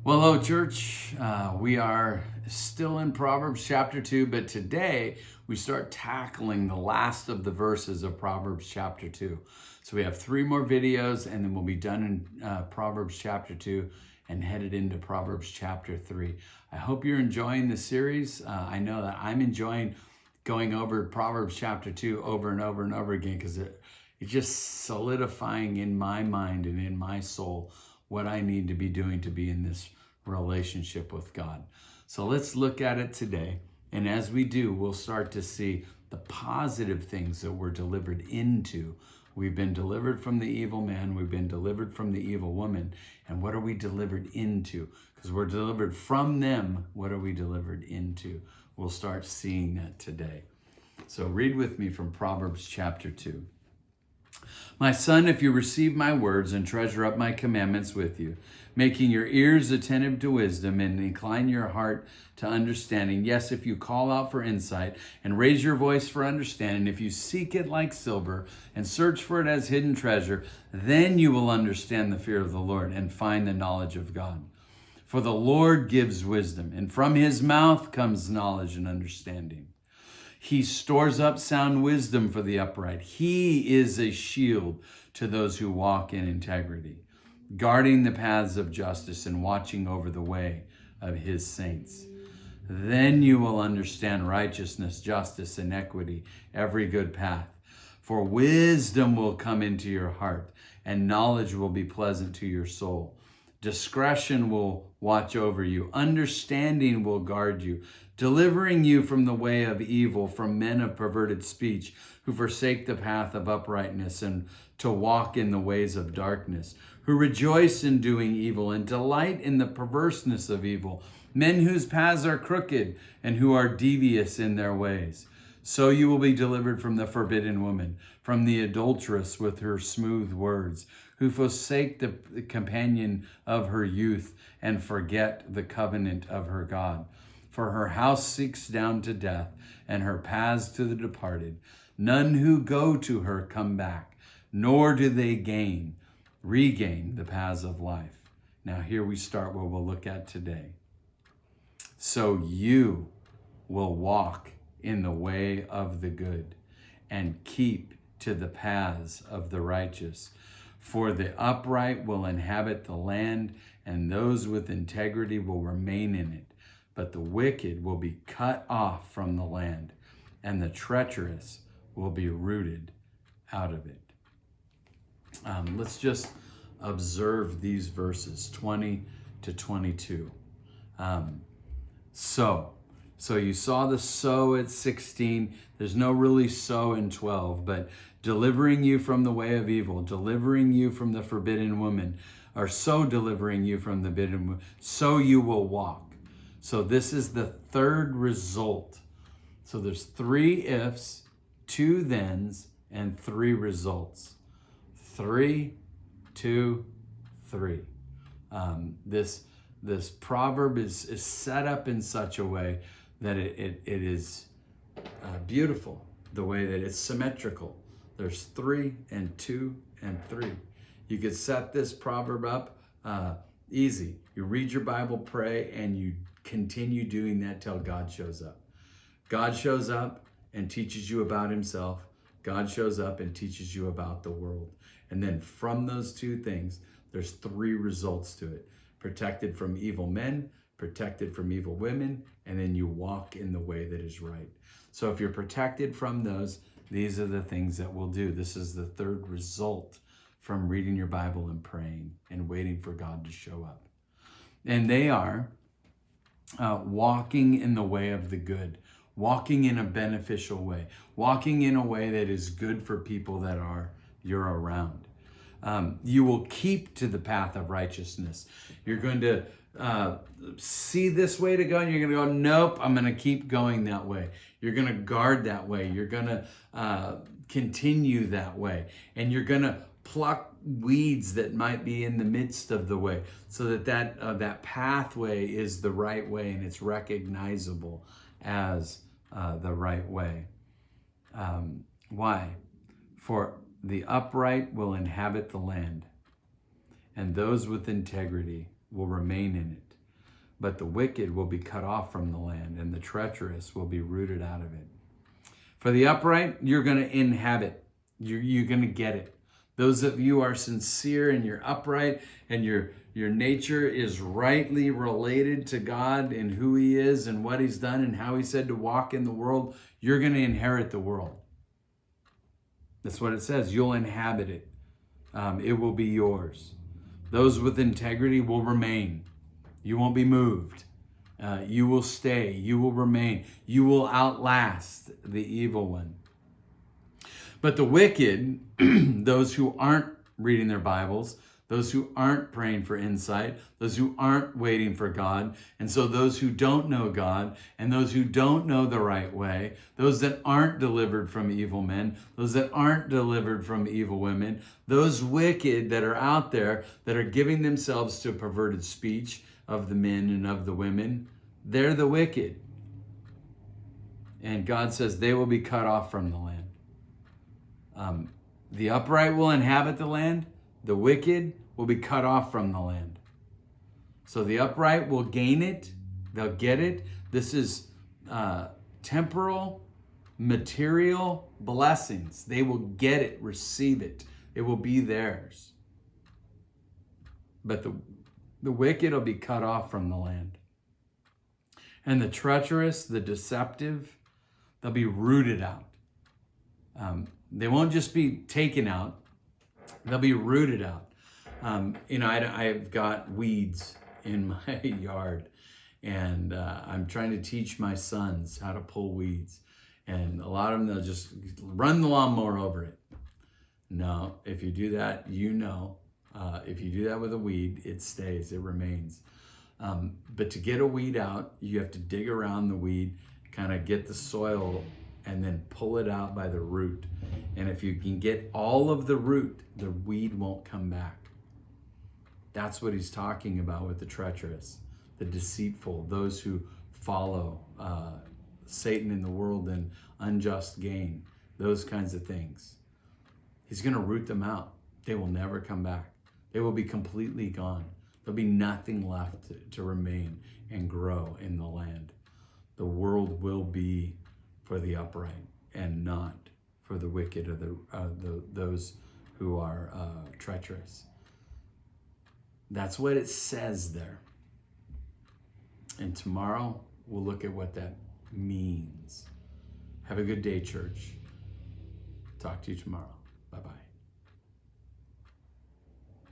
Well, hello, church. We are still in Proverbs chapter 2, but today we start tackling the last of the verses of Proverbs chapter 2. So we have 3 more videos, and then we'll be done in Proverbs chapter 2 and headed into Proverbs chapter 3. I hope you're enjoying the series. I know that I'm enjoying going over Proverbs chapter 2 over and over and over again because it's just solidifying in my mind and in my soul what I need to be doing to be in this relationship with God. So let's look at it today. And as we do, we'll start to see the positive things that we're delivered into. We've been delivered from the evil man. We've been delivered from the evil woman. And what are we delivered into? Because we're delivered from them. What are we delivered into? We'll start seeing that today. So read with me from Proverbs chapter 2. My son, if you receive my words and treasure up my commandments with you, making your ears attentive to wisdom and incline your heart to understanding. Yes, if you call out for insight and raise your voice for understanding, if you seek it like silver and search for it as hidden treasure, then you will understand the fear of the Lord and find the knowledge of God. For the Lord gives wisdom, and from his mouth comes knowledge and understanding. He stores up sound wisdom for the upright. He is a shield to those who walk in integrity, guarding the paths of justice and watching over the way of his saints. Then you will understand righteousness, justice, and equity, every good path. For wisdom will come into your heart, and knowledge will be pleasant to your soul. Discretion will watch over you. Understanding will guard you, delivering you from the way of evil, from men of perverted speech, who forsake the path of uprightness and to walk in the ways of darkness, who rejoice in doing evil and delight in the perverseness of evil, men whose paths are crooked and who are devious in their ways. So you will be delivered from the forbidden woman, from the adulteress with her smooth words, who forsake the companion of her youth and forget the covenant of her God. For her house sinks down to death, and her paths to the departed. None who go to her come back, nor do they regain the paths of life. Now here we start what we'll look at today. So you will walk in the way of the good and keep to the paths of the righteous. For the upright will inhabit the land, and those with integrity will remain in it. But the wicked will be cut off from the land, and the treacherous will be rooted out of it. Let's just observe these verses 20 to 22. So you saw the so at 16. There's no really so in 12, but delivering you from the way of evil, delivering you from the forbidden woman, or so delivering you from the forbidden woman, so you will walk. So this is the third result. So there's 3 ifs, 2 thens, and 3 results. 3, 2, 3. This proverb is set up in such a way that it is beautiful, the way that it's symmetrical. There's 3 and 2 and 3. You could set this proverb up easy. You read your Bible, pray, and you continue doing that till God shows up. God shows up and teaches you about himself. God shows up and teaches you about the world. And then from those 2 things, there's 3 results to it. Protected from evil men, protected from evil women, and then you walk in the way that is right. So if you're protected from those, these are the things that we'll do. This is the 3rd result from reading your Bible and praying and waiting for God to show up. And they are walking in the way of the good, walking in a beneficial way, walking in a way that is good for people that you're around. You will keep to the path of righteousness. You're going to see this way to go, and you're going to go, nope, I'm going to keep going that way. You're going to guard that way. You're going to continue that way. And you're going to pluck weeds that might be in the midst of the way, so that pathway is the right way and it's recognizable as the right way. Why? For the upright will inhabit the land, and those with integrity will remain in it. But the wicked will be cut off from the land, and the treacherous will be rooted out of it. For the upright, you're going to inhabit. You're going to get it. Those of you who are sincere and you're upright and your nature is rightly related to God and who he is and what he's done and how he said to walk in the world, you're going to inherit the world. That's what it says. You'll inhabit it. It will be yours. Those with integrity will remain. You won't be moved. You will stay. You will remain. You will outlast the evil one. But the wicked, those who aren't reading their Bibles, those who aren't praying for insight, those who aren't waiting for God, and so those who don't know God, and those who don't know the right way, those that aren't delivered from evil men, those that aren't delivered from evil women, those wicked that are out there that are giving themselves to perverted speech of the men and of the women, they're the wicked. And God says they will be cut off from the land. The upright will inhabit the land. The wicked will be cut off from the land. So the upright will gain it. They'll get it. This is temporal, material blessings. They will get it, receive it. It will be theirs. But the wicked will be cut off from the land. And the treacherous, the deceptive, they'll be rooted out. They won't just be taken out. They'll be rooted out. I've got weeds in my yard, and I'm trying to teach my sons how to pull weeds. And a lot of them, they'll just run the lawnmower over it. No, if you do that, if you do that with a weed, it stays, it remains. But to get a weed out, you have to dig around the weed, kind of get the soil, and then pull it out by the root. And if you can get all of the root, the weed won't come back. That's what he's talking about with the treacherous, the deceitful, those who follow Satan in the world and unjust gain, those kinds of things. He's going to root them out. They will never come back. They will be completely gone. There'll be nothing left to remain and grow in the land. The world will be for the upright and not for the wicked or those who are treacherous. That's what it says there. And tomorrow we'll look at what that means. Have a good day, church. Talk to you tomorrow.